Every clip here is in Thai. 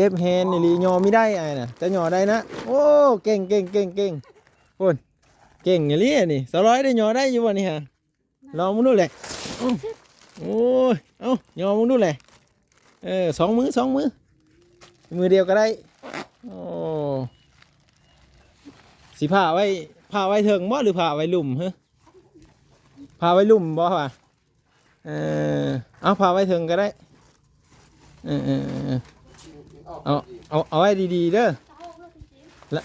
จ็บแฮนนี่ลียอไม่ได้ไอ้น่ะจะยอได้นะโอ้เก่งพุ่นเก่งอย่างนี้นี่สร้อยได้ยอได้อยู่วะนี่ฮะลองมึงดูเลยโอ้ยเอ้ายอมึงดูเลยสองมือมือเดียวก็ได้โอ้สิผ้าไว้เถิงบ่หรือผ้าไว้ลุ่มฮะผ้าไว้ลุ่มบ่ป่ะเอาผ้าไว้เถิงก็ได้เอาไว้ดีๆเด้อ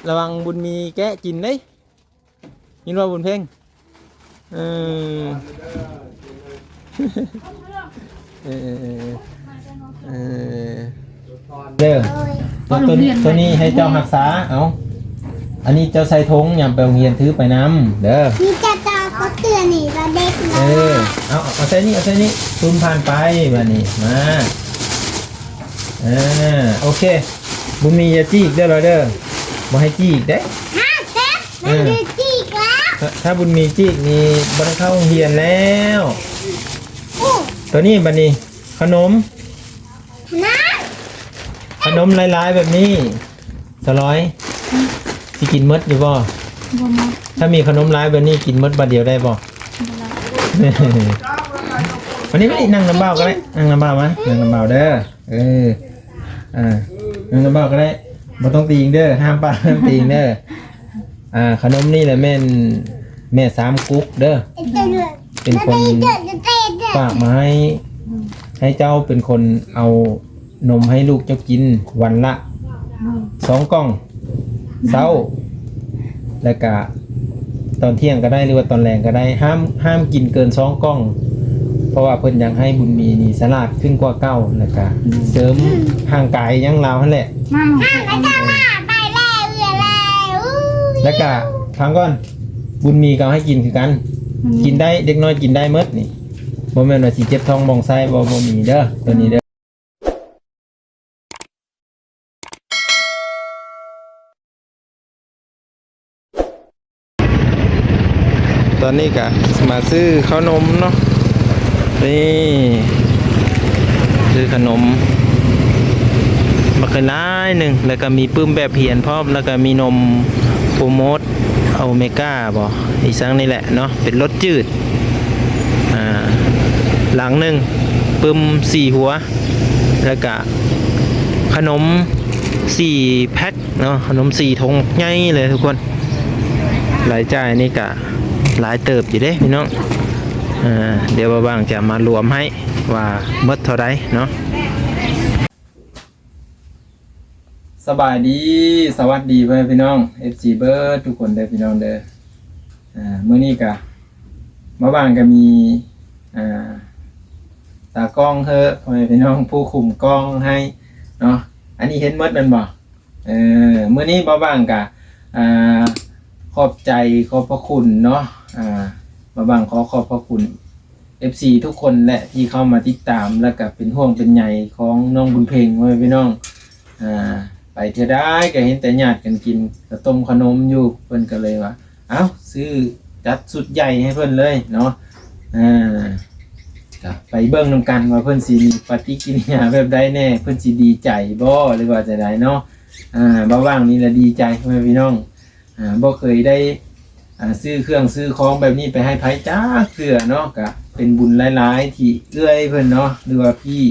ระวังบุญมีแกะกินได้ยินว่าบุญเพ่งเด้อตัวนี้ให้เจ้าหักษาเอาอันนี้เจ้าใส่ธงยำไปโรงเรียนถือไปน้ำเด้อนี่จะเขาเตือนนี่เราเด็กเอาใส่นี่ซูมผ่านไปแบบนี้มาโอเคบุญมีอย่าจี้เด้อเราเด้อบ่ให้จี้เด้มันคือจีกแล้วถ้าบุญมีจี้นี่บ่ได้เข้าโรงเรียนแล้วตัวนี้บัดนี้ขนมหลายๆแบบนี้สร้อยสิกินมดอยู่บ่ถ้ามีขนมหลายแบบนี้กินมดบาทเดียวได้บ่วันนี้ไม่นั่งน้ำเบาก็ได้นั่งน้ำเบามั้ยนั่งน้ำเบาเด้อนั่งน้ำเบาก็ได้บ่ต้องตีงเด้อห้ามป้าห้ามตีงเด้อขนมนี่แหละแม่สามกุ๊กเด้อเป็นคนฝากมาให้เจ้าเป็นคนเอานมให้ลูกเจ้ากินวันละ2 กล่องเช้าแล้วก็ตอนเที่ยงก็ได้หรือว่าตอนแรงก็ได้ห้ามกินเกิน2 กล่องเพราะว่าเพิ่นอยากให้บุญมีนี่สลาดขึ้นกว่าเก่าแล้วก็เสริมห่างกายยังลาวนั่นแหละแล้วก็ฟังก่อนบุญมีก็ให้กินคือกันกินได้เด็กน้อยกินได้หมดนี่บ่แม่นว่าสิเจ็บท้องมองไส้บ่มีเด้อตัวนี้เด้อตอนนี้ก็มาซื้อขนมเนาะนี่ซื้อขนมมาขนาดหนึ่งแล้วก็มีปื้มแบบเหียนพร้อมแล้วก็มีนมโปรโมทโอเมก้าบ่อีสังนี่แหละเนาะเป็นรสจืดหลังหนึ่งปื้ม4 หัวแล้วก็ขนม4 แพ็คเนาะขนม4 ถุงใหญ่เลยทุกคนรายจ่ายนี่ก็หลายเติบอยู่เด้พี่น้องเดี๋ยวบางจะมารวมให้ว่าเมื่อเท่าไรเนาะสบายดีสวัสดีเพื่อนพี่น้อง FC เบิร์ดทุกคนเด้อพี่น้องเด้อเมื่อนี้ก็มาบางก็มีตากล้องเธอเพื่อนพี่น้องผู้คุมกล้องให้เนาะอันนี้เห็นเมื่อมันบ่เมื่อนี้มาบางก็ขอบใจขอบพระคุณเนาะมาบางขอบพระคุณ FC ทุกคนแหละที่เข้ามาติดตามแล้วก็เป็นห่วงเป็นใยของน้องบุญเพ็งไว้พี่น้องไปเถอะได้ก็เห็นแต่ญาติกันกินกระต้มขนมอยู่เพิ่นก็เลยว่าเอ้าซื้อจัดสุดใหญ่ให้เพิ่นเลยเนาะไปเบิ่งนำกันว่าเพิ่นสิมีปฏิกิริยาแบบใดแน่เพิ่นสิดีใจบ่หรือว่าจะได้เนาะบ่ว่างนี่ละดีใจพี่น้องบ่เคยได้ซื้อเครื่องซื้อของแบบนี้ไปให้ไผจ้าเสือเนาะก็เป็นบุญหลายๆที่เอื้อยเพิ่นเนาะหรือว่าพี่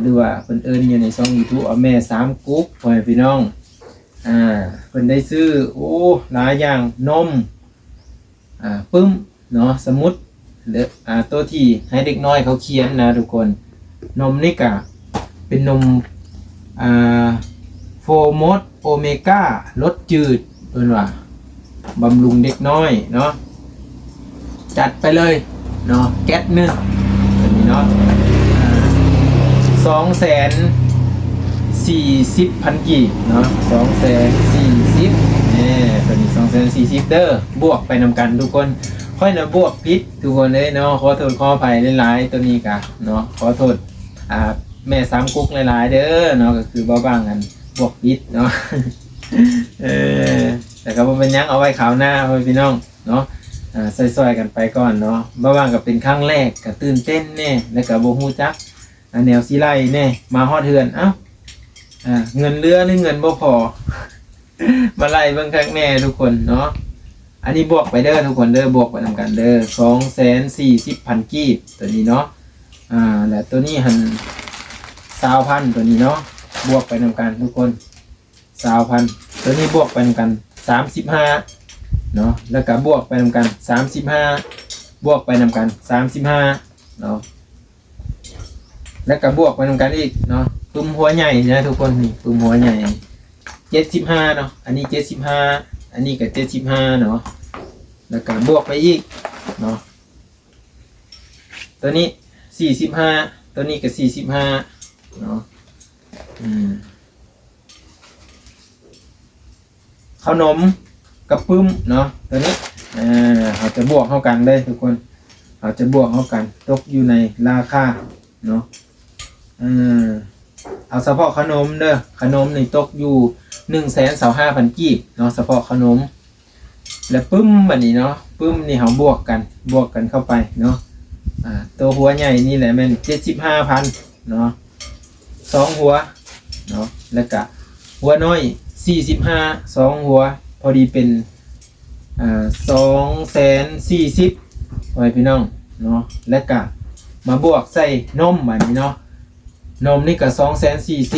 หรือว่าเพิ่นเอิ้นอยู่ในช่อง YouTube เอาแม่3 กุ๊กพ่อพี่น้องเพิ่นได้ซื้อโอ้หลายอย่างนมปึ้มเนาะสมุดหรือตัวที่ให้เด็กน้อยเขาเขียนนะทุกคนนมนี่ก็เป็นนมโฟร์โมดโอเมก้ารสจืดเพิ่นว่าบำรุงเด็กน้อยเนาะจัดไปเลยเนาะแก๊ส1ตัวนี้เนาะ240,000 กีบเนาะ240,000ตัวนี้240,000เด้อบวกไปนำกันทุกคนค่อยนะบวกพิษทุกคนเลยเนาะขอโทษขออภัยหลายๆตัวนี้กะเนาะขอโทษแม่3 กุ๊กหลายๆเด้อเนาะก็คือบ้างกันบวกพิษเนาะแต่ก็เป็นยังเอาไว้ข่าวหน้าพี่น้องเนาะซอยๆกันไปก่อนเนาะบ้างก็เป็นครั้งแรกก็ตื่นเต้นแน่แล้วก็บ่ฮู้จักแนวซีไลแน่มาฮอดเฮือนเอ้า เงินเหลือหรือเงินบ่พอ มาไล่เบิ่งคักแน่ทุกคนเนาะอันนี้บวกไปเด้อทุกคนเด้อบวกไปนำกันเด้อ240,000กีบตัวนี้เนาะแล้วตัวนี้หัน20,000ตัวนี้เนาะบวกไปนำกันทุกคน20,000ตัวนี้บวกไปนำกัน35เนาะแล้วก็บวกไปนำกัน35บวกไปนำกัน35เนาะแล้วก็บวกไปนำกันอีกเนาะตุ้มหัวใหญ่นะทุกคนนี่ตุ้มหัวใหญ่75เนาะอันนี้75อันนี้ก็75เนาะแล้วก็บวกไปอีกเนาะตัวนี้45ตัวนี้ก็45เนาะขนมกระปึ้มเนาะตัวนี้เราจะบวกเข้ากันเลยทุกคนเราจะบวกเข้ากันตกอยู่ในราคาเนาะเอาเฉพาะขนมเด้อขนมนี่ตกอยู่125,000กีบเนาะเฉพาะขนมแล้วปึ้มแบบนี้เนาะปึ้มนี่เขาบวกกันเข้าไปเนาะตัวหัวใหญ่นี่แหละมัน75,000เนาะ2หัวเนาะแล้วก็หัวน้อย45 2หัวพอดีเป็น240,000ไว้พี่น้องเนาะแล้วก็มาบวกใส่นมแบบนี้เนาะนมนี่ก็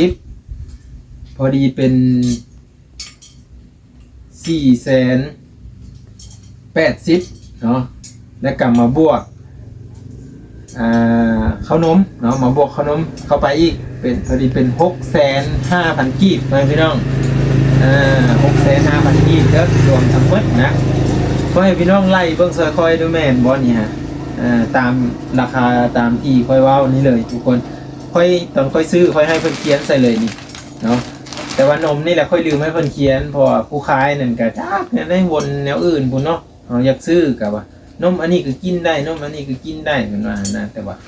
240,000พอดีเป็น480,000เนาะแล้วก็มาบวกข้าวนมเนาะมาบวกข้าวนมเข้าไปอีกเป็นพอดีเป็น650,000กีบไว้พี่น้อง650,000กีบก็รวมทั้งหมดนะขอให้พี่น้องไล่เบิ่งซอยคอยดูแม่นบ่นี่ฮะตามราคาตามที่ค่อยเว้านี้เลยทุกคนค่อยตอนค่อยซื้อค่อยให้เพิ่นเขียนใส่เลยนี่เนาะแต่ว่านมนี่แหละค่อยลืมให้เพิ่นเขียนเพราะผู้ขายนั่นก็จักได้วนแนวอื่นพุ่นเนาะอยากซื้อก็ว่านมอันนี้ก็กินได้นมอันนี้ก็กินได้เหมือนว่านะแต่ว่าเ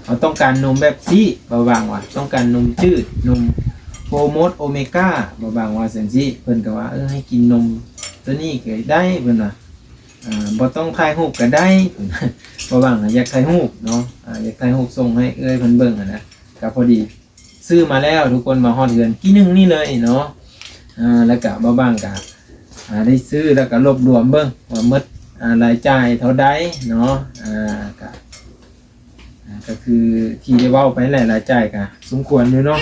ขาต้องการนมแบบซี่บางว่าต้องการนมจืดนมโฟร์โมสโอเมก้าบางว่าเซนซี่เพิ่นก็ว่าให้กินนมตัวนี้ก็ได้เพิ่นว่าบ่ต้องถ่ายรูปก็ได้บ่บางอยากถ่ายรูปเนาะอยากถ่ายรูปส่งให้เพิ่นเบิ่งนะก็พอดีซื้อมาแล้วทุกคนมาฮอดเดือนกี่นึงนี่เลยเนาะแล้วก็บ่บางก็ได้ซื้อแล้วก็รวบรวมเบิ่งว่าหมดรายจ่ายเท่าใดเนาะก็คือที่ได้เว้าไปหลายรายจ่ายก็สมควรอยู่เนาะ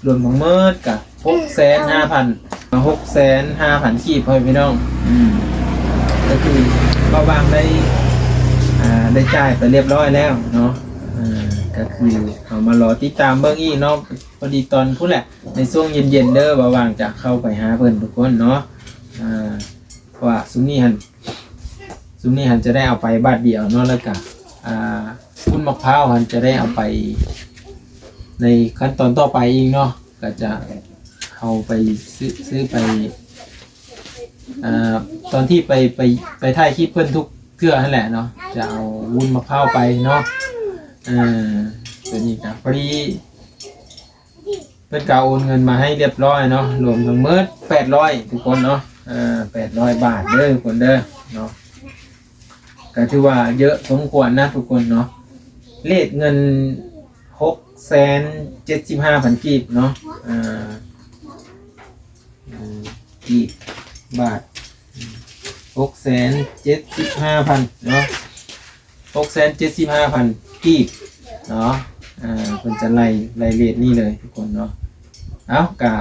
รวมทั้งหมดก็650,000กีบพ่อพี่น้องก็คือบ่บางได้จ่ายไปเรียบร้อยแล้วเนาะก็คือเอามารอติดตามเบิ่งอีกเนาะพอดีตอนพุ่นแหละในช่วงเย็นๆเด้อบ่ว่างจะเข้าไปหาเพิ่นทุกคนเนาะเพราะว่าซุมนี้หันจะได้เอาไปบาทเดียวเนาะแล้วก็คุณมะพร้าวหันจะได้เอาไปในขั้นตอนต่อไปอีกเนาะก็จะเอาไปซื้อไปตอนที่ไปถ่ายคลิปเพิ่นทุกเทื่อนั่นแหละเนาะจะเอาวุ้นมะพร้าวไปเนาะตัวนี้ครับพอดีเพิ่นก็โอนเงินมาให้เรียบร้อยเนาะรวมทั้งหมด800ทุกคนเนาะ800 บาทเด้อทุกคนเด้อเนาะก็ถือว่าเยอะสมควรนะทุกคนเนาะเลขเงิน675,000กีบเนาะกีบบาท675,000เนาะ675,000กีบเนาะคนจะไล่เลขนี่เลยทุกคนเนาะเอากะ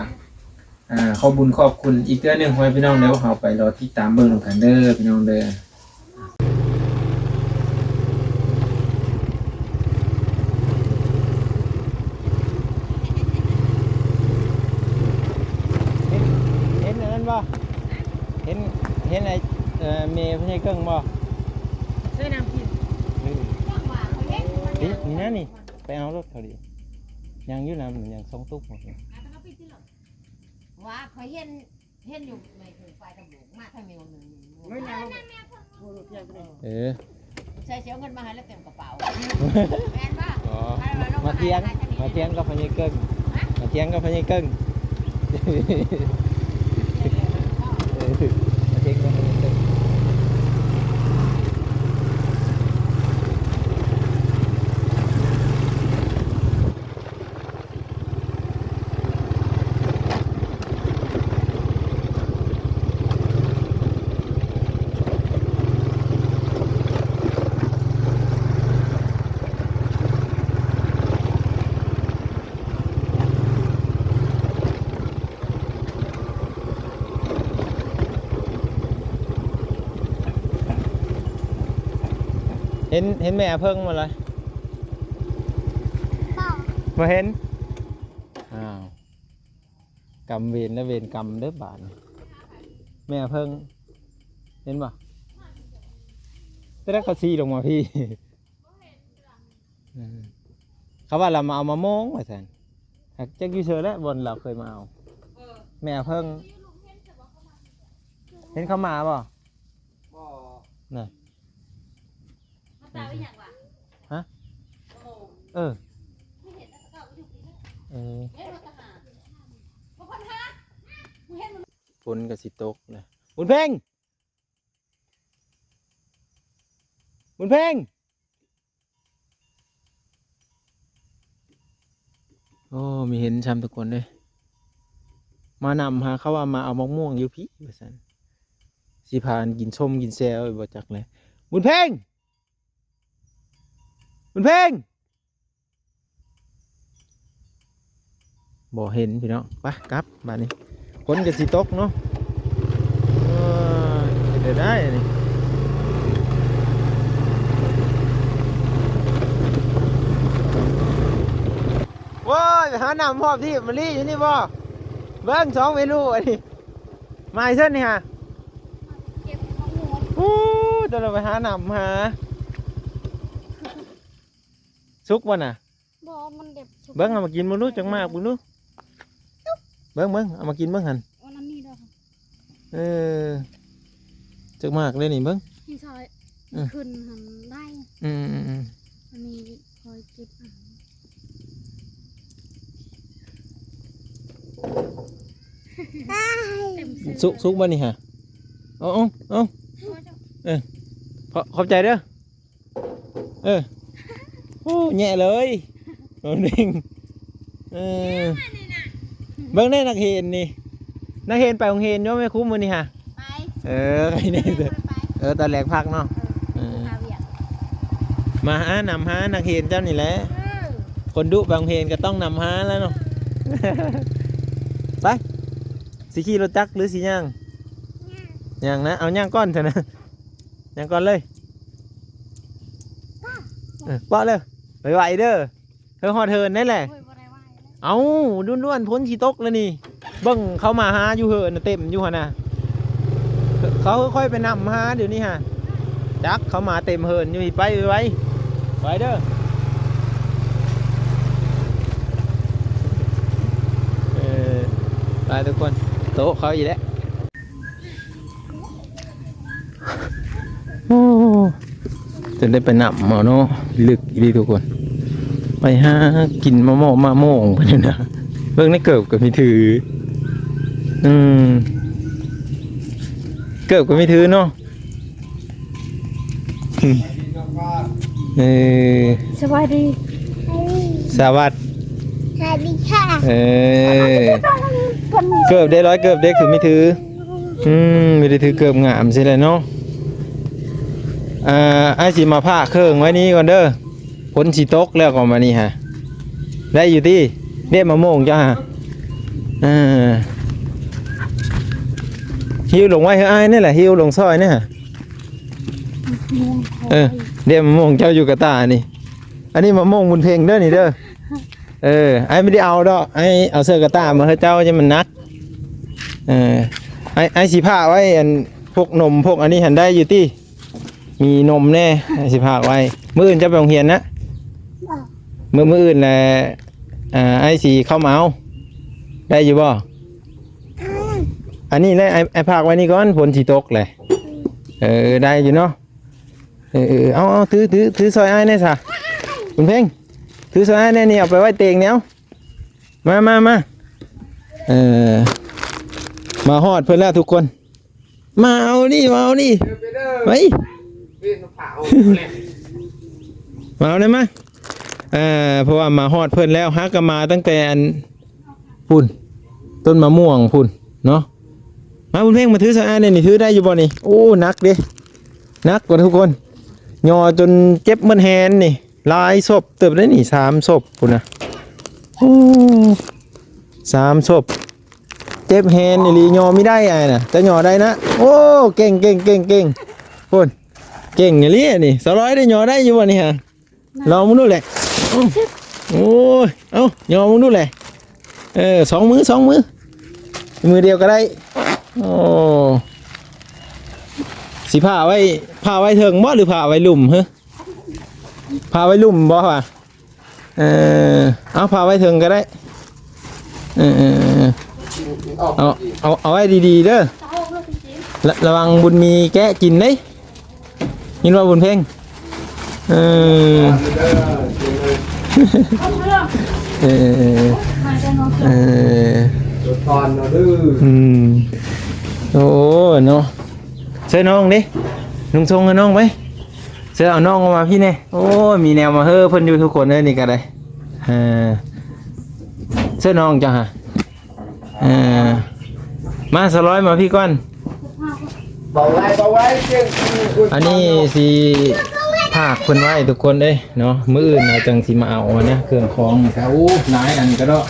ขอบุญขอบคุณอีกเทื่อนึงให้พี่น้องแล้วเฮาไปรอติดตามเบิ่งกันเด้อพี่น้องเด้อเห็นไอ้เมย์พี่เกิ้งบ่ช่วยนำกินนี่นะนี่ไปเอารถเขาดิยังอยู่น้ำหรือยัง2 ตุ๊กหมดเลยว่าเขาเห็นอยู่ในถึงไฟตำรวจมาถ้ามีวันหนึ่งไม่นานใส่เสียเงินมาให้แล้วเต็มกระเป๋าแม่นป่ะมาเทียงกับพี่เกิ้งมาเทียงกับพี่เกิ้ง เห็นแม่เพิ่งมาเลย บอก มาเห็นอ้าวกรรมเวรและเวรกรรมเด้อบาดนี่แม่เพิ่งเห็นป่ะแต่ได้เขาซีลงมาพี่เขาว่าเรามาเอามาโม้งว่าสันหากจักอยู่เชอแล้วบนเราเคยมาเอาแม่เพิ่งเห็นเขามาป่ะน่ะฮะเออฝนกับสิตกนะบุญเพ่งบุญเพ่งโอ้มีเห็นช้ำทุกคนเลยมานำหาเขาว่ามาเอามะม่วงอยู่พี่ว่าสันสิพานกินส้มกินแซวบ่จักเลยบุญเพ่งบุญเพ่งบ่เห็นพี่น้องไปกลับบ้านนี้ฝนกับสิตกเนาะเดี๋ยวได้นี่ว้ายหาหนำพอบที่มันรีอยู่นี่บ่เบิ้งสองเมนูอันนี้มาอีกเส้นนี่ฮะ เก็บข้อมูล โอ้จะเราไปหาหนำหาซุกบ่น่ะ บอกมันเด็บสุก เบิ้งเอามากินมึงรู้จังมากมึงรู้เบิ้งเอามากินเบิ้งหัน วันนั้นนี่ด้วยค่ะ เออจังมากเลยนี่เบิ้ง พี่ชายขึ้นหันได้ อืม อันนี้คอยเก็บอาหารเต็มเสื้อ ซุกบ่นี่ฮะเอาขอบใจเด้อโอ้แย่เลยโอ้นิ่งเบิ้งได้นักเห็นนี่นักเห็นไปโรงเรียนย่อไม่คุ้มมือนี่ฮะ ไป ไปนี่ตอนแรกพักเนาะ หาเวียด มาหานำหานักเห็นเจ้านี่แหละคนดุไปโรงเรียนก็ต้องนำหาแล้วเนาะ ไปสิขี่รถจักรหรือสิย่างย่างนะเอาย่างก้อนเถอะนะย่างก้อนเลยป้อเลยไหวๆเด้อเธอหอดเทินนั่นแหละ โอ้ยบ่ได้ว่าแล้ว เอาด้วนๆพ้นขี้ตกแล้วนี่เบิ้งเขามาหาอยู่เหินน่ะเต็มอยู่ฮะนะเขาค่อยไปนำหาเดี๋ยวนี้ฮะจักเขามาเต็มเหินอยู่ไปไว้เด้อไปทุกคนโต๊ะเขาอีกแล้วโอ้จะได้ไปนำมาเนาะลึกดีทุกคนไปหากินมะม่วงไปเนี่ยนะเบิ่งในเกิบก็มีถือเกิบก็มีถือเนาะสวัสดี สวัสดี สวัสดีค่ะ เกิบได้เกิบได้คือไม่ถือไม่ได้ถือเกิบงามใช่เลยเนาะไอ้สิมาผ้าเครื่องไว้นี้ก่อนเด้อผลสีตกแล้วก่อนมานี่ฮะได้อยู่ที่เรียกมะม่วงจ้าหิวลงไว้ให้อ้ายนี่แหละหิวลงซอยนี่ฮะเรียกมะม่วงเจ้าอยู่กับตานี่อันนี้มะม่วงบุญเพ็งเด้อนี่เด้อไอ้ไม่ได้เอาดอกไอ้เอาเสื้อกระตามาให้เจ้าจะมันนักไอ้สีผ้าไว้อันพวกนมพวกอันนี้หันได้อยู่ที่มีนมแน่สิพากไว้มื้ออื่นจะไปโรงเรียนนะมื้ออื่นแหละไอ้สีเข้ามาเอาได้อยู่บ่อันนี้แหละไอ้พากไว้นี่ก่อนฝนสิตกเลยได้อยู่เนาะเอาถือซอยไอ้แน่ซะคุณเพ่งถือซอยไอ้แน่นี่เอาไปไว้เตียงแนวมามาฮอดเพิ่นแล้วทุกคนมาเอานี่ไปมาเอาได้ไหมเพราะว่ามาฮอดเพิ่นแล้วฮักก็มาตั้งแต่อันพุ่นต้นมะม่วงพุ่นเนาะมาพุ่นเพ่งมาถือสะอาดเนี่ยนี่ถือได้อยู่บ่นี่โอ้นักดินักกว่าทุกคนยอจนเจ็บมันแฮนนี่ลายศพเติบได้นี่3ศพพุ่นนะโอ้3ศพเจ็บแฮนนี่ลียอไม่ได้ไอ้น่ะแต่ยอได้นะโอ้เก่งพุ่น เก่งอย่างนี้นี่สร้อยได้หยอได้อยู่วะนี่ฮะลองมึงดูเลยโอ้ยเอ้าหยอมึงดูเลยสองมือมือเดียวก็ได้โอ้สิผ้าไว้เถิงบ่หรือผ้าไว้ลุ่มฮะผ้าไว้ลุ่มบ่ป่ะเอาผ้าไว้เถิงก็ได้เอาไว้ดีๆเด้อระวังบุญมีแกะกินได้ยินว่าบุญเพ่งตอนเราดื้อ โอ้เนาะเชิญน้องดินุ่งทรงกับน้องไปเชิญเอาน้องมาพี่เนี่ยโอ้มีแนวมาเฮ้อเพิ่นอยู่ทุกคนเลยนี่ก็ได้เชิญน้องจ้ะฮะมาสร้อยมาพี่ก้อน เบาไว้เก่ง อันนี้สิภาคเพิ่นไว้ทุกคนเด้เนาะมื้ออื่นเราจังสิมาเอานะเครื่องของครับโอ้หลายอันก็เนาะ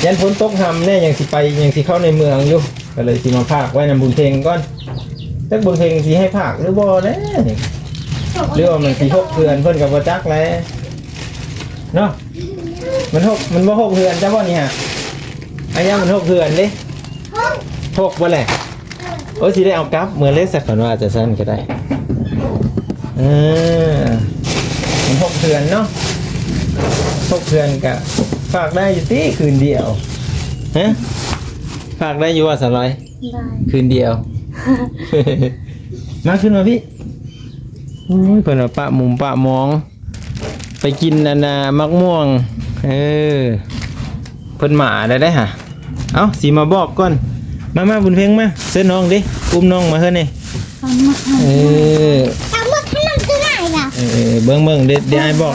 ยันฝนตกหำเนี่ยยังสิไปยังสิเข้าในเมืองอยู่ก็เลยสิมาภาคไว้นำบุญเพลงก่อนจักบุญเพลงสิให้ภาคหรือบ่แน่นี่หรือว่ามันสิหกเพื่อนเพิ่นก็บ่จักแล้วเนาะมันบ่หกเพื่อนจ้ะบ่นี่ฮะอันนี้มันหกเพื่อนเด้หกบ่แหละโอ้สิได้เอากลับเมื่อเล็กสักก่อนว่าจะสั้นก็ได้มันหกเพื่อนเนาะหกเพื่อนก็ฝากได้อยู่ที่คืนเดียวฮะฝากได้อยู่ว่าสลอย ได้ คืนเดียว มาขึ้นมาพี่โอ้ยเพิ่นว่าปะมุมปะมองไปกินอันน่ะมักม่วงเพิ่นหมาได้ฮะเอ้าสิมาบอกก่อนมาบุญเพ็งมาเส้นน้องดิอุ้มน้องมาเฮ้ยนี่ ทำมาทำมาขนมตัวไหนล่ะเบิ่งเดี๋ยวให้บอก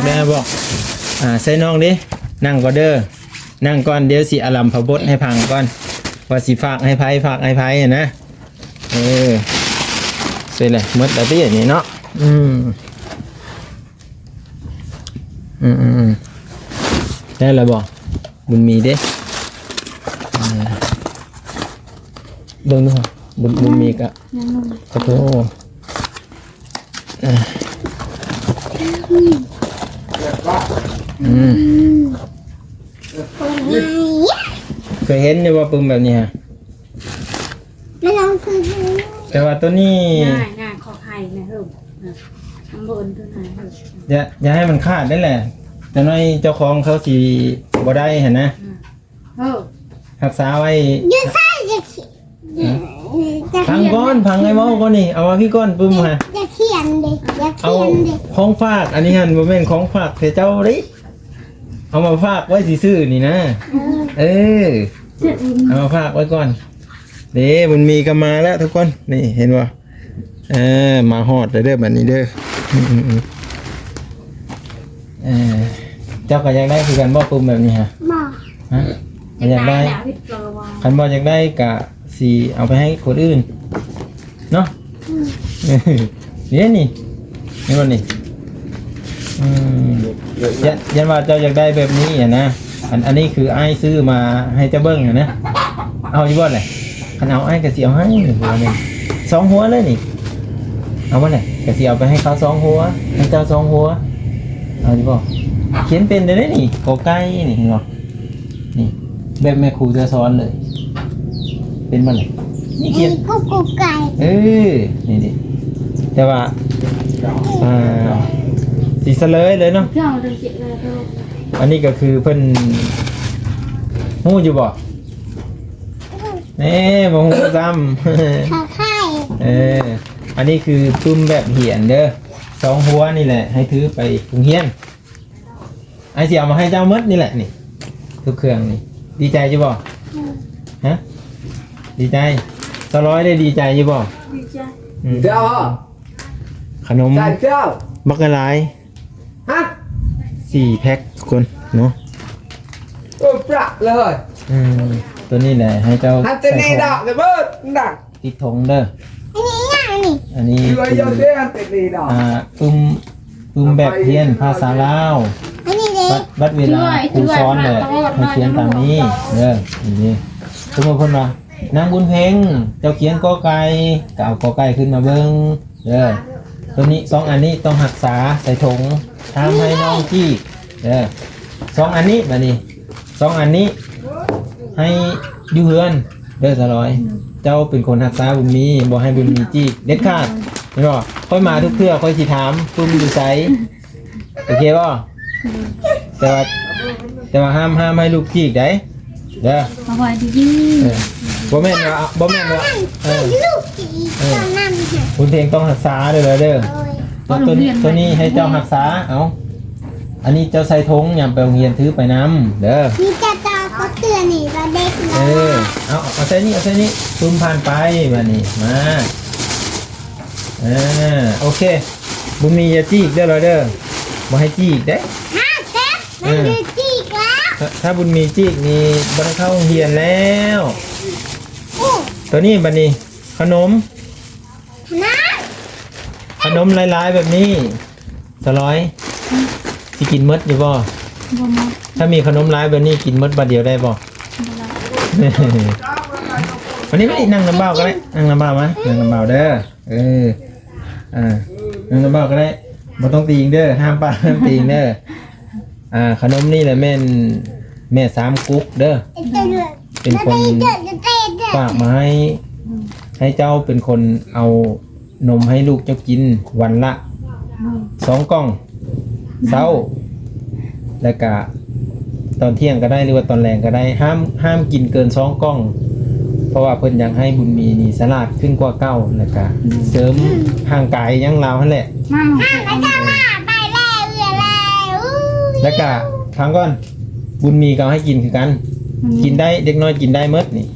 ใส่น้องดินั่งก่อนเด้อนั่งก่อนเดี๋ยวสิอารัมพบทให้พังก่อนว่าสิฝากให้ไผนะเสร็จเลยหมดแล้วที่อย่างนี้เนาะได้แล้วบ่บุญมีเด้เบิ่งดูค่ะบุญมีกะขอโทษเคยเห็นในว่าปึ้มแบบนี้ฮะ ไม่ลองคือ แต่ว่าตัวนี้ ง่ายขอไข่นะเฮ้ยข้างบนตัวไหนเฮ้ยอย่าให้มันขาดได้แหละแต่น้อยเจ้าของเขาสีบ่ได้เห็นนะรักษาไว้ ยืดไส้จะ พังก้อนพังไอ้เมาก้อนนี่เอามาพี่ก้อนปึ้มฮะ จะเขียนดิจะ เอา เขียนดิ ของฝากอันนี้ฮันบ่แม่นของฝากเจ้าดิเอามาฝากไว้สิซื้อนี่นะเอามาฝากไว้ก่อนนี่มันมีกันมาแล้วทุกคนนี่เห็นว่ามาฮอดเด้อแบบนี้เด้อเจ้าก็อยากได้คือกันบ่ปึ้มแบบนี้ฮะ บอก ฮะอยากได้คันบ่อยากได้กะสิเอาไปให้คนอื่นเนาะนี่วันนี้ยันว่าเจ้าอยากได้แบบนี้อ่ะนะอันนี้คือไอ้ซื้อมาให้เจ้าเบิ้งอ่ะนะเอาอยู่บ่เลยคันเอาไอ้กะสิเอาให้หัวนึง2 หัวเลยนี่เอาบ่เลยกะสิเอาไปให้เขา2 หัวให้เจ้า2 หัวเอาอยู่บ่เขียนเป็นได้นี่กอไก่นี่เห็นบ่นี่แบบแม่ครูจะสอนเลยเป็นบ่เลยนี่เขียน กุ๊กไก่ นี่ดิแต่ว่าสีเสลยเลยเนาะ เจ้าจะเขียนอะไรตัว อันนี้ก็คือเพิ่นหู้อยู่บ่บ่หู้ซ้ำ ขาไข่ อันนี้คือตุ้มแบบเหียนเด้อ2 หัวนี่แหละให้ถือไปโรงเรียนไอ้สิเอามาให้เจ้าหมดนี่แหละนี่ทุกเครื่องนี่ดีใจอยู่บ่ฮะดีใจ200ได้ดีใจอยู่บ่ ดีใจ เจ้า ขนม เจ้า บักกะลาย ฮะ 4 แพ็คคนเนาะ ประเลย ตัวนี้แหละให้เจ้า ฮันจะนี่ดอกเลยเบิดดัก ติดธงเด้อ อันนี้ง่ายนี่ อันนี้ เยอะเยอะเด้ฮันจะนี่ดอก ปึ้มแบบเพี้ยนภาษาลาว อันนี้เด็ก วัดเวลาครูสอนเลยให้เขียนตามนี้เด้อนี่สมมติคนมานางบุญเพ็งเจ้าเขียนกอไก่ก็เอากอไก่ขึ้นมาเบิ่ง เด้อตัวนี้2อันนี้ต้องรักษาใส่ถุงทำให้น้องจี้เด้อ2อันนี้บัดนี้2อันนี้ให้อยู่เฮือนเด้อสลอยเจ้าเป็นคนรักษาบุญมีบ่ให้บุญมีจี้เด็ดขาดเห็นบ่ค่อยมาทุกเทื่อค่อยสิถามบุญอยู่ไสโอเคบ่แต่ว่าห้ามให้ลูกจี้ได้เด้อ มาไว้ดี บ่แม่นว่าลูกผีตอนนั้นค่ะ คุณเพลงต้องรักษาเด้อตัวนี้ให้เจ้ารักษาเอาอันนี้เจ้าใส่ธงยามไปโรงเรียนถือไปนำเด้อ นี่จะเขาเตือนนี่เราเด็ก เอ แล้ว เอาใส่นี่ซุ่มผ่านไปบัดนี้มาโอเคบุญมีอย่าจี้อีกเด้อเด้อบ่ให้จี้อีกเด้ ฮะเจ๊มันคือจีกแล้ว ถ้าบุญมีจี้อีกนี่บ่ได้เข้าโรงเรียนแล้ว โอ้ ตัวนี้บัดนี้ขนม นะ ขนมหลายๆแบบนี้สลอยสิกินหมดอยู่บ่ ๆบ่มา ถ้ามีขนมหลายแบบนี้กินหมดบัดเดียวได้บ่ บ่ได้ วันนี้ไม่ได้นั่งน้ำเบ้าก็ได้นั่งน้ำเบ้ามานั่งน้ำเบ้าเด้อนั่งน้ำเบ้าก็ได้บ่ต้องตีงเด้อห้ามป้าห้ามตีงเด้อขนมนี่แหละแม่สามกุ๊กเด้อเป็นคนฝากมาให้เจ้าเป็นคนเอานมให้ลูกเจ้ากินวันละ2กล่องเช้าแล้วก็ตอนเที่ยงก็ได้หรือว่าตอนแรงก็ได้ห้ามกินเกิน2กล่องเพราะว่าเพิ่นอยากให้บุญมีนี่สลาดขึ้นกว่าเก่าแล้วก็เสริมห่างกายยังลาวนั่นแหละ มาหมอ ไปแล้วเรือแล้ว แล้วก็ฟังก่อนบุญมีก็เอาให้กินคือกัน กินได้เด็กน้อยกินได้หมดนี่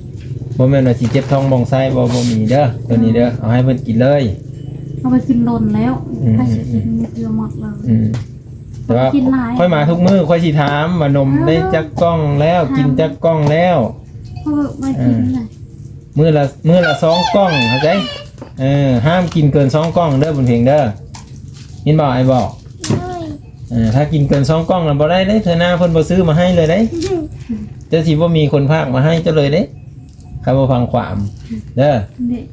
บ่แม่นว่าสิเจ็บท้องมองไส้บ่มีเด้อตัวนี้เด้อเอาให้เพิ่นกินเลย เอาไปกินลนแล้วถ้าสิกินเกลือหมดเลย แต่ว่า กินหลาย ค่อยมาทุกมื้อค่อยสิถามว่านมได้จักกล้องแล้วกินจักกล้องแล้ว เพราะว่าไม่กินเลย มื้อละ2กล้องเข้าใจห้ามกินเกิน2กล้องเด้อบุญเพ็งเด้อยินบ่ไอ้บอกถ้ากินเกิน2กล้องแล้วบ่ได้เด้เธอหน้าเพิ่นบ่ซื้อมาให้เลยเด้เจ้าสิบ่มีคนพากมาให้เจ้าเลยเด้ครับบ่ฟังความเด้อ เด็ก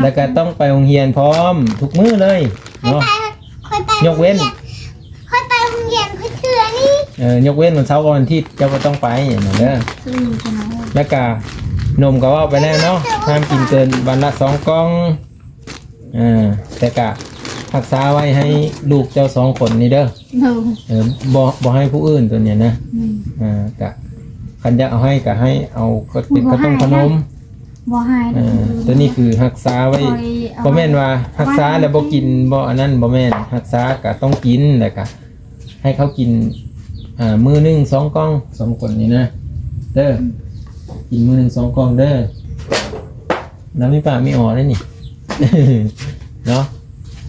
แล้วก็ต้องไปโรงเรียนพร้อมทุกมื้อเลยเนาะ ยกเว้น ค่อยไปโรงเรียนค่อยเตือนนี่ ยกเว้นวันเสาร์กับวันอาทิตย์เจ้าก็ต้องไปนะเด้อ ซื้อกันเอา แล้วก็นมก็ว่าไปแล้วเนาะห้ามกินเกินวันละ2กล่องแต่ก็รักษาไว้ให้ลูกเจ้า2คนนี่เด้อ เดิม บ่ให้ผู้อื่นตัวเนี้ยนะก็คันจะเอาให้ก็ให้เอาก็เป็นข้าวต้มขนม บ่ให้ ตัวนี้คือรักษาไว้บ่แม่นว่ารักษาแล้วบ่กินบ่อันนั้นบ่แม่นรักษาก็ต้องกินแล้วก็ให้เขากินมื้อนึง2กล่อง2คนนี่นะเด้อกินมื้อนึง2กล่องเด้อแล้วมีปากมีอ๋อได้นี่ เนาะ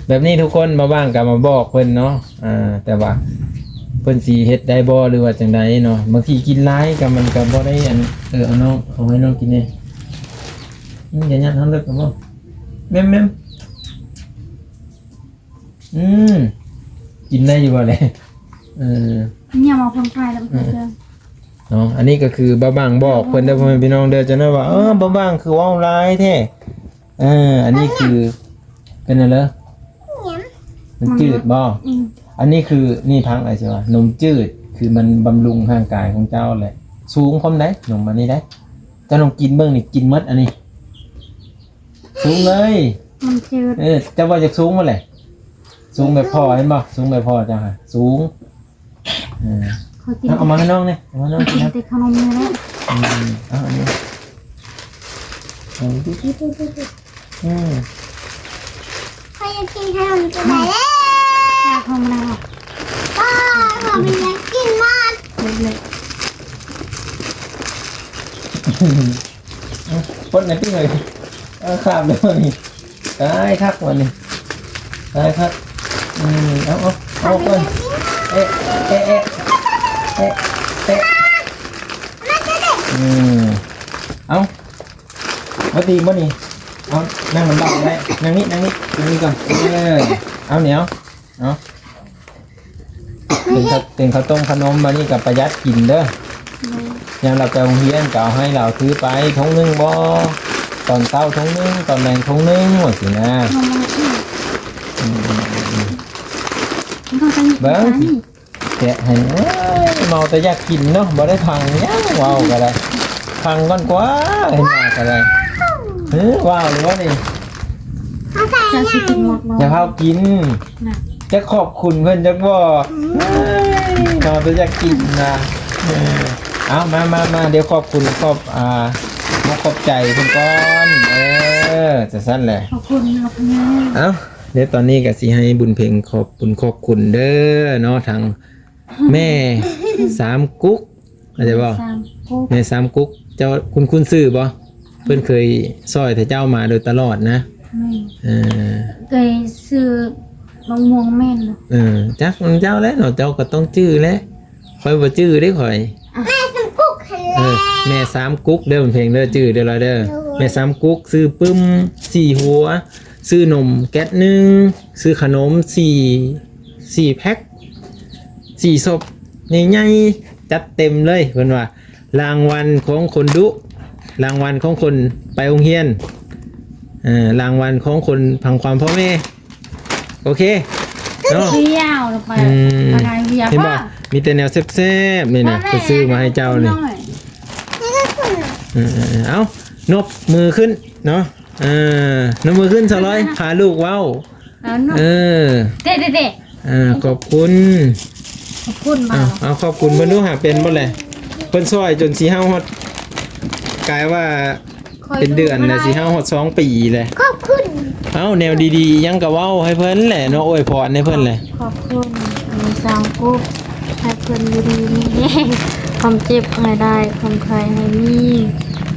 แบบนี้ทุกคนมาบ้างก็มาบอกเพิ่นเนาะแต่ว่าเพิ่นสิเฮ็ดได้บ่หรือว่าจังไดเนาะบางทีกินหลายก็มันก็บ่ได้อันเอาน้องเอาให้น้องกินนี่อย่ายัดทั้งเลิกกันบ่แม่มกินได้อยู่บ่เลยเนี่ยมาคนไทยแล้วเพื่อน เนาะอันนี้ก็คือบ้าบังบอกเพิ่นเด้อพ่อแม่พี่น้องเด้อจะได้ว่าบ้าบังคือเว้าร้ายแท้อันนี้คือเป็นอะไรมันจืดบ่อันนี้คือนี่พังอะไรใช่ป่ะนมจืดคือมันบำรุงร่างกายของเจ้าแหละสูงพร้อมได้นมอันนี้ได้เจ้าลองกินเบิ่งนี่กินหมดอันนี้สูงเลย มันจืด เจ้าว่าจะสูงมาเลยสูงแบบพ่อเห็นบ่สูงแบบพ่อจ้าค่ะสูงเขากิน เอามาให้น้องเนี่ยเอามาน้องกินนะ ติดขนมนี่แหละ เอาอันนี้ ใครจะกินขนมจะไหนแล้ว แค่ของเรา ป้าขอมีอะไรกินมาก เล็ก ปนไหนพี่เลยข้ามเลยวันนี้ตายทักวันนี้ตายทักเอาก่อนเอ๊ะเอาตีบ่นี่เอานั่งมันเบาได้นั่งนี่ก่อนเอาเหนียวเอาเป็นข้าวต้มขนมมานี่กับประหยัดกินเด้ออย่างเราไปโรงเรียนก็เอาให้เราถือไปถุงนึงบ่ตอนเช้าถุงนึงตอนแรงถุงนึงหมดสินะ ๆนมมัน เบิ้งแกะให้เมาแต่อยากกินเนาะบ่ได้พังยังว้าวก็ได้พังก่อนกว่าเห็นมาก็ได้ว้าวหรือว่านี่ จะสิกินหมดบ่ อย่าเผากิน น่ะ จะขอบคุณเพิ่นจักบ่เมาแต่อยากกินนะเอามาเดี๋ยวขอบคุณมาขอบใจเพิ่นก่อนจะสั้นแหละ ขอบคุณครับแม่ เอ้าเดี๋ยวตอนนี้ก็สิให้บุญเพ็งขอบคุณเด้อเนาะทางแม่สามกุ๊กเข้าใจบ่ สามกุ๊ก แม่สามกุ๊กเจ้าคุณซื้อบ่เพิ่นเคยซอยแต่เจ้ามาโดยตลอดนะ แม่ เออ เคยซื้อบางม่วงแม่นเนาะ จักมันเจ้าแล้วเนาะเจ้าก็ต้องชื่อแล้วค่อยบ่ชื่อได้ข่อย แม่สมกุ๊กหันแล้ แม่สามกุ๊กเด้อบุญเพ็งเด้อชื่อเด้อล่ะเด้อแม่สามกุ๊กซื้อปึ้ม4หัวซื้อนมแก๊ส1ซื้อขนม4แพ็ค4ศพใหญ่ๆจัดเต็มเลยเพิ่นว่ารางวัลของคนดุรางวัลของคนไปโรงเรียนรางวัลของคนพังความพ่อแม่โอเคเนาะ เที่ยวลงไปอะไรเที่ยว เห็นบ่มีแต่แนวแซ่บๆนี่นะไปซื้อมาให้เจ้านี่เอานบมือขึ้นเนาะนบมือขึ้นสร้อยพาลูกเว้า แล้วเนาะ เด็ ขอบคุณ ขอบคุณมาก เอาขอบคุณเพิ่นดูหาเป็นบ่แหละเพิ่นซอยจนสิเฮาฮอดกลายว่าเป็นเดือนแล้วสิเฮาฮอด2ปีเลย ขอบคุณ เอาแนวดีๆยังก็เว้าให้เพิ่นแหละเนาะอวยพรให้เพิ่นแหละ ขอบคุณมีสามกุ๊กให้เพิ่นอยู่ดีมีแรงความเจ็บให้ได้ความใครให้มี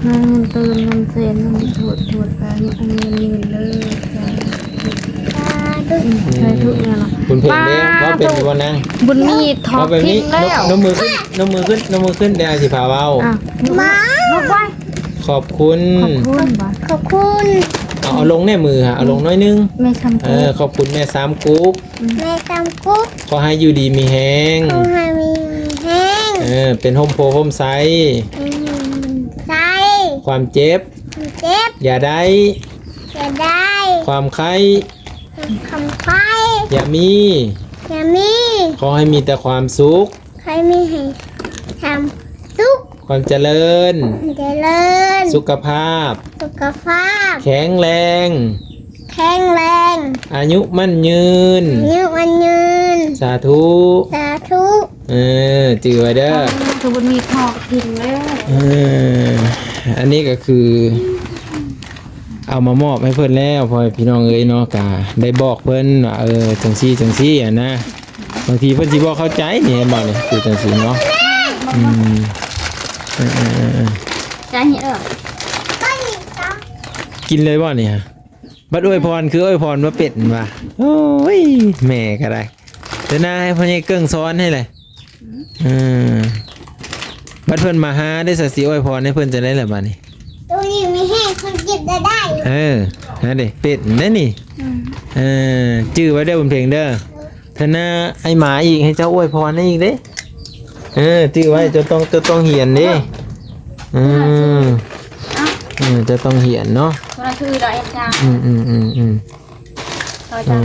เงินตื่นเงินเซนเงินถวดการอันนี้ยืนเลยใช่ทุกอย่างหรอ คุณเพิ่นเด้ว่าเป็นอยู่บ่นาง บุญมีทอ เอา ด แบบ ทิ้ นี้ งแล้ว นมมือขึ้นนมมือขึ้นเดี๋ยวสิพาเว้า มาลูกไว้ ขอบคุณ ขอบคุณบ่ ขอบคุณ เอาลงแน่มือฮะเอาลงน้อยนึง ไม่ทำกุ๊ก ขอบคุณแม่สามกุ๊ก แม่สมกุ๊ก ขอให้อยู่ดีมีแฮง ขอให้มีแห้ง เป็นโฮมโพโฮมไซ ใจ ความเจ็บ เจ็บ อย่าได้ จะได้ ความไข้ คำไฟ อย่ามี จะมี ขอให้มีแต่ความสุข ใครมีให้ทำสุข ความเจริญ เจริญ สุขภาพ สุขภาพ แข็งแรง แข็งแรง อายุมั่นยืน ยืนวันยืน สาธุ สาธุ จือไว้เด้อ คือบุญมีทอดทิ้งแล้ว อันนี้ก็คือ เอามามอบให้เพื่อนแล้วพอพี่น้องเอ้ยเนาะกะได้บอกเพื่อนว่าจังซี่อ่ะนะบางทีเพื่อนสิบอกเข้าใจนี่เห็นบ่เนี่ยคือจังซี่เนาะใจเหี้ย ก็หยิบจ้ะ กินเลยบ่เนี่ยบัดอวยพรคืออวยพรว่าเป็ดว่ะโอ้ยแม่ก็ได้เดี๋ยวหน้าให้พ่อใหญ่เกิ้งซ้อนให้เลยบัดเพิ่นมาหาได้สักสิอวยพรให้เพิ่นจะได้แหละบัดนี้ ตัวนี้มีแห้งคนเก็บได้ นั่นดิเป็ดนั่นนี่จื้อไว้เด้อบนเพลงเด้อถ้าหน้าไอหมาอีกให้เจ้าอวยพรให้อีกเด้จื้อไว้จะต้องเหียนเด้จะต้องเหียนเนาะ ตัวคือดอกเอ็นจาต่อจาก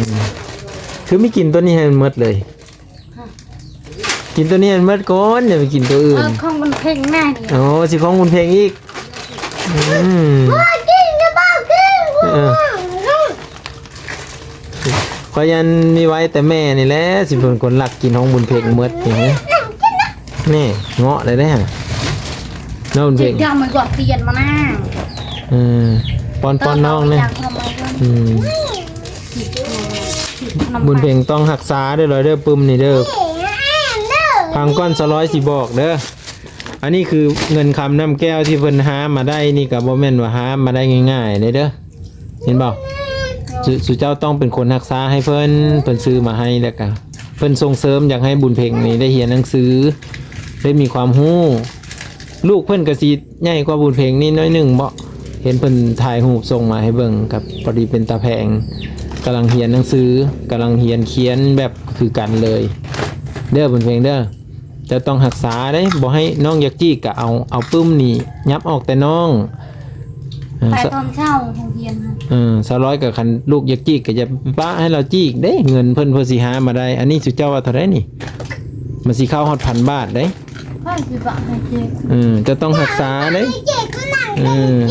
คือไม่กินตัวนี้ให้มันหมดเลย กินตัวนี้ให้มันหมดก่อนอย่าไปกินตัวอื่น ของมันเพ่งแม่นี่ โอ้สิของบนเพลงอีก ๆกินกระเป๋ากิน ขอยันมีไว้แต่แม่นี่แหละสิเป็นคนหลักกินของบุญเพลงหมดนี่นี่เงาะเลยได้ฮะน้องบุญเพล จิ ง ตยังมันกว่าเปลี่ยนมาหน้า ปอนน้องเนี่ยบุญเพลงต้องหักษาเด้อเลยเด้อปึ้มนี่เด้อพังก้อน100สิบอกเด้ออันนี้คือเงินคำน้ำแก้วที่เพิ่นหามาได้นี่กับบ่แม่นว่าหามาได้ง่ายๆเด้อเห็นบ่สุเจ้าต้องเป็นคนรักษาให้เพิ่นซื้อมาให้แล้วก็เพิ่นส่งเสริมอยากให้บุญเพ็งนี่ได้เรียนหนังสือได้มีความรู้ลูกเพิ่นก็สิใหญ่กว่าบุญเพ็งนี่น้อยหนึงบ่เห็นเพิ่นถ่ายรูปส่งมาให้เบิ่งกับพอดีเป็นตาแพงกำลังเรียนหนังสือกำลังเรียนเขียนแบบคือกันเลยเด้อบุญเพ็งเด้อจะต้องรักษาได้บ่ให้น้องอยากจี้ก็เอาปึ้มนี่ยับออกแต่น้อง ไปตอนเช้าโรงเรียนค่ะ สาวร้อยกับคันลูกอยากจีกก็จะป้าให้เราจีกเด้เงินเพิ่นสิหามาได้อันนี้สุเจ้าว่าเท่าไหร่นี่มันสิเข้าฮอด1,000 บาทเด้ ค่อยสิบะให้เจ๊ก จะต้องรักษาเด้ เจ็บก็หนัง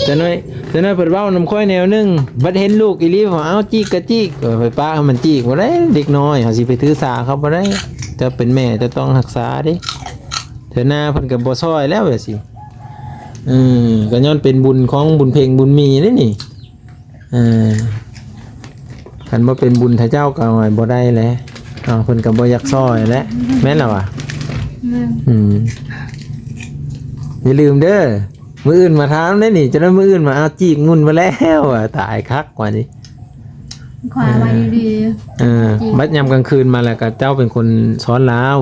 จะน้อยเพิ่นเว้านำค่อยแนวนึงบัดเห็นลูกอีหลีว่าเอาจีกก็จีกไปป้าให้มันจีกบ่ได้เด็กน้อยเฮาสิไปถือสาเขาบ่ได้จะเป็นแม่จะต้องรักษาเด้เถอหน้าเพิ่นก็บ่ซอยแล้วว่าสิก็ย้อนเป็นบุญของบุญเพ็งบุญมีนี่นี่คันบ่เป็นบุญถ้าเจ้าก็เอาไว้บ่ได้แหละเพิ่นก็บ่อยากซอยแหละแม่นแล้วอ่ะอย่าลืมเด้อมื้ออื่นมาถามได้นี่จะได้มื้ออื่นมาเอาจีกงุ่นมาแล้วอ่ะตายคักกว่านี้ ขวาไว้ดี บัดยามกลางคืนมาแล้วก็เจ้าเป็นคนสอนลาว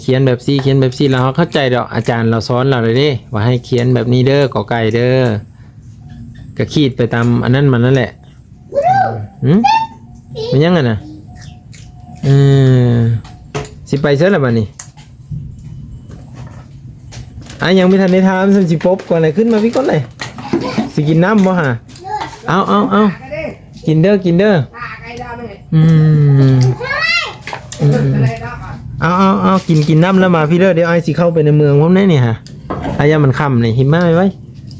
เขียนแบบซี่เขียนแบบซี่แล้วเขาเข้าใจดอกอาจารย์เราสอนเราเลยดิว่าให้เขียนแบบนี้เด้อกอไก่เด้อก็ขีดไปตามอันนั้นมันนั่นแหละเป็นยังไงนะสิไปเสร็จแล้วบัดนี้ยังไม่ทันได้ถามสิปบก่อนเลยขึ้นมาพี่ก่อนเลยสิกินน้ำบ่ฮะเอากินเด้อเอากินน้ำแล้วมาพี่เด้อเดี๋ยวไอ้สิเข้าไปในเมืองพร้อมแน่นี่ฮะอายามันค่ำนี่หิมะไว้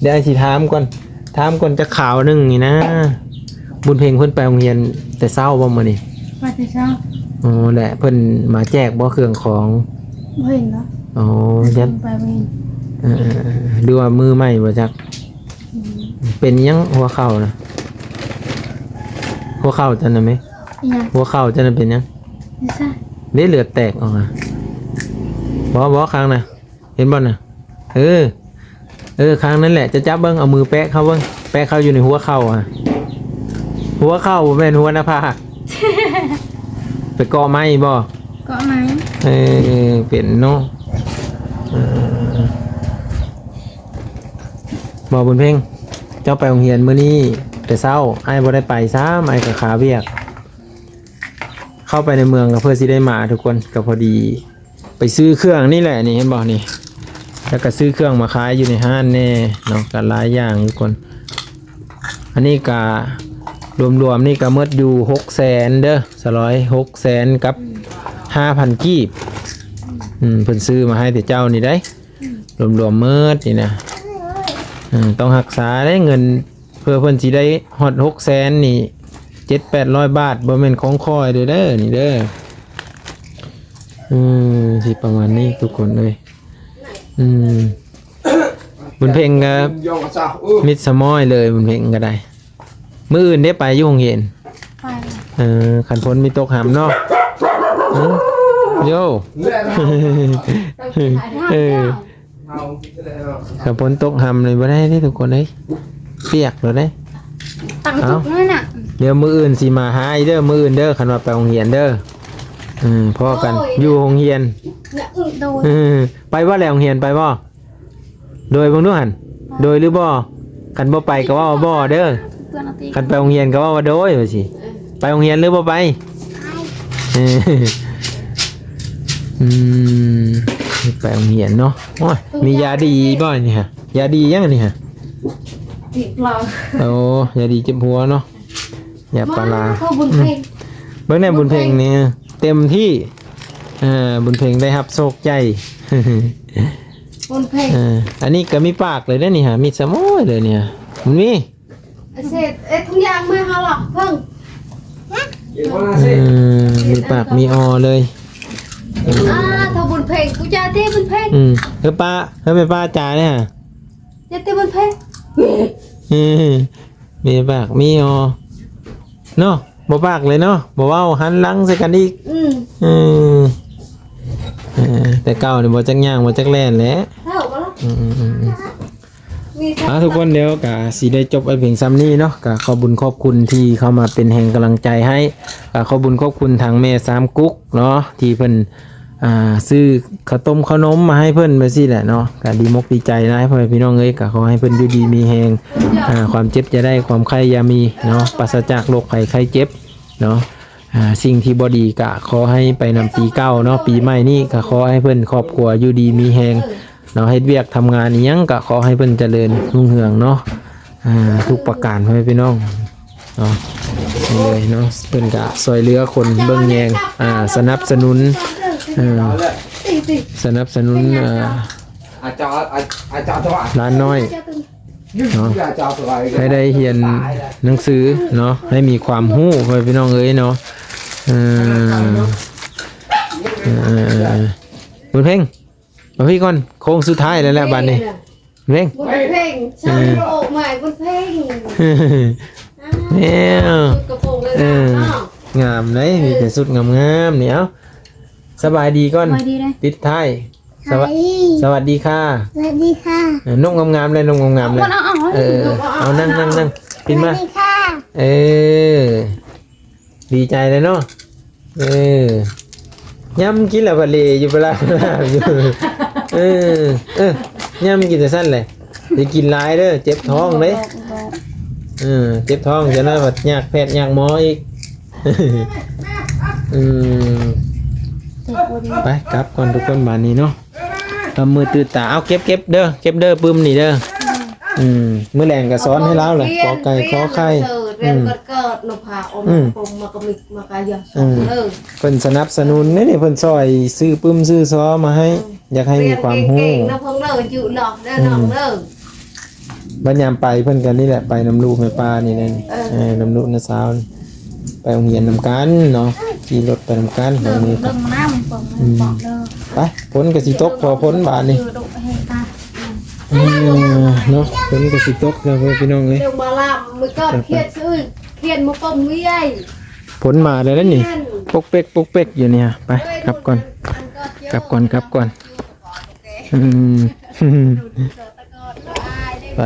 เดี๋ยวไอ้สิถามก่อนจะข่าวนึงนี่นะบุญเพ็งเพิ่นไปโรงเรียนแต่เช้าบ่มื้อนี้ ไปแต่เช้า อ๋อแหละเพิ่นมาแจกบ่เครื่องของ บ่เห็นเนาะ อ๋อยัด ไปบ่เห็น ดูว่ามือใหม่บ่จักเป็นยังหัวเข่านะหัวเข่าจันน่ะมั้ย ยัง หัวเข่าจันน่ะเป็นยัง ไม่ใช่ เลือดแตกออกอ่ะบ่ครั้งน่ะเห็นบ่น่ะครั้งนั้นแหละจะจับเบิ่งเอามือแปะเข้าเบิ่งแปะเข้าอยู่ในหัวเข่าอ่ะหัวเข่าบ่แม่นหัวหน้าผากไปเกาะไม้บ่ เกาะไหม เป็นเนาะบ่บุญเพ่งเจ้าไปโรงเรียนมื้อนี้แต่เช้าอ้ายบ่ได้ไปซ้ำอ้ายก็ขาเวียกเข้าไปในเมืองก็เพื่อสิได้มาทุกคนก็พอดีไปซื้อเครื่องนี่แหละนี่เห็นบ่นี่แล้วก็ซื้อเครื่องมาขายอยู่ในห้างแน่เนาะก็หลายอย่างทุกคนอันนี้ก็รวมๆนี่ก็หมดอยู่ 600,000 เด้อ600,000กับ 5,000 กีบเพิ่นซื้อมาให้แต่เจ้านี่ได้รวมๆหมดนี่นะต้องรักษาได้เงินเพื่อเพิ่นสิได้ฮอด 600,000 นี่ 700-800 บาทบ่แม่นของคอยเด้อนี่เด้อสิประมาณนี้ทุกคนเลยบุญเพ็งก็มิดสมอยเลยบุญเพ็งก็ได้มื้ออื่นได้ไปอยู่โรงเรียน ไป ขันพ้นมีตกหามเนาะโย่ขันพ้นตกหามเลยบ่ได้ที่ทุกคนเลยเปียกเลยได้ ตังจุกนั่นน่ะ เดี๋ยวมื้ออื่นสิมาหาอีเด้อมื้ออื่นเด้อคันว่าไปโรงเรียนเด้อพอกันอยู่โรงเรียน โดน ไปว่าแล้วโรงเรียนไปบ่โดยเบิ่งดูหั่นโดยหรือบ่คันบ่ไปก็ว่าบ่เด้อ เพื่อนเอาตี คันไปโรงเรียนก็ว่าโดยว่าสิไปโรงเรียนหรือบ่ไปไปโรงเรียนเนาะโอ้ยมียาดีบ่นี่ฮะยาดียังนี่ฮะ ติดเรา โอ้ยาดีเจ็บหัวเนาะยาปลาร้า เข้าบุญเพลง เบิ่งแน่บุญเพ็งนี่เต็มที่บุญเพ็งได้รับโชคใจ บุญเพลง อันนี้ก็มีปากเลยได้นี่ฮะมีสมอยเลยเนี่ยมันมี เสร็จทุกอย่างไม่เอาหรอกเพิ่ง มีปากมีออเลย ถ้าบุญเพลงกูจะเต้บุญเพลง เฮ้ยป้าเฮ้ยแม่ป้าจ๋าเนี่ย จะเต้บุญเพลง มีปากมีออเนาะบ่ปากเลยเนาะบ่เว้าหันหลังใส่กันอีกแต่เก่านี่บ่จักย่างบ่จักแล่นแหละ เท่ากันแล้ว ทุกคนเดี๋ยวก็สิได้จบไอ้เพียงซ้ำนี้เนาะก็ขอบุญขอบคุณที่เข้ามาเป็นแห่งกำลังใจให้ขอบุญขอบคุณทางแม่สามกุ๊กเนาะที่เพิ่นซื้อข้าวต้มขนมมาให้เพิ่นไปสิแหละเนาะก็ดีมกดีใจนะพ่อแม่พี่น้องเอ้ยก็ขอให้เพิ่นอยู่ดีมีแฮงความเจ็บจะได้ความไข้อย่ามีเนาะปราศจากโรคภัยไข้เจ็บเนาะสิ่งที่บ่ดีก็ขอให้ไปนำปีเก่าเนาะปีใหม่นี้ก็ขอให้เพิ่นครอบครัวอยู่ดีมีแฮงเนาะเฮ็ดเวียกทำงานอีหยังก็ขอให้เพิ่นเจริญรุ่งเรืองเนาะ ทุกประการให้พี่น้องเนาะนี่เลยเนาะเพิ่นก็ซอยเหลือคนเบิ่งแยงสนับสนุนสนับสนุนอาจารย์ตัว ร้านน้อย เนาะ อาจารย์ตัว ให้ได้เรียนหนังสือเนาะให้มีความรู้ให้พี่น้องเอ้ยเนาะบุญเพ่งมาพี่ก่อนโค้งสุดท้ายแล้วแหละบัดนี้เพ่ง บุญเพ่งใช่กระโปรงใหม่บุญเพ่ง เนี่ย กระโปรงเลยนะ งามเลยมีแต่สุดงามๆเนี่ยเอาสบายดีก่อน ไปดีเลย ปิดท้ายสวัสดีค่ะ สวัสดีค่ะ นุ่งงามๆเลยนุ่งงามๆเลยเอานั่งปิน สวั มา สดีค่ะ ดีใจเลยเนาะย่ำกินแล้วก็เลยอยู่เวลาอยู่ย่ำกินแต่สั้นเลยจะกินหลายเด้อเจ็บท้องเลยเจ็บท้องจะน่าแบบยากแพทย์ยากหมออีกไปกลับก่อนทุกคนบ้านนี้เนาะทำมือตื่นตาเอาเก็บเด้อปึ้มนี่เด้อมื้อแรงก็สอนให้แล้วเลยขอไก่ขอไข่ เรียนเกิดนพาอมปมมากระมิกมากระยาเพิ่นสนับสนุนนี่เพิ่นซอยซื้อปึ้มซื้อซ้อมาให้อยากให้มีความรู้ เก่งนะพงเด้ออยู่หลอกเด้อน้องเด้อ บัดยามไปเพิ่นกันนี่แหละไปน้ำลูกแม่ปลานี่นั่นน้ำลูกน้าสาวไปโรงเรียนนำกันเนาะขี่รถไปนำกันของนี้ เรื่องน้ำบอกเด้อ ไปพ้นก็สิตกพอพ้นบาดนี่ ดูให้ตา เนาะพ้นก็สิตกแล้วพี่น้องเอ้ย เดี๋ยวมาลามมือก็เครียดชื่อเครียดมือก็มีไอ้ พ้นมาแล้วนั่นนี่ปกเป๊กอยู่เนี่ยไปกลับก่อนไป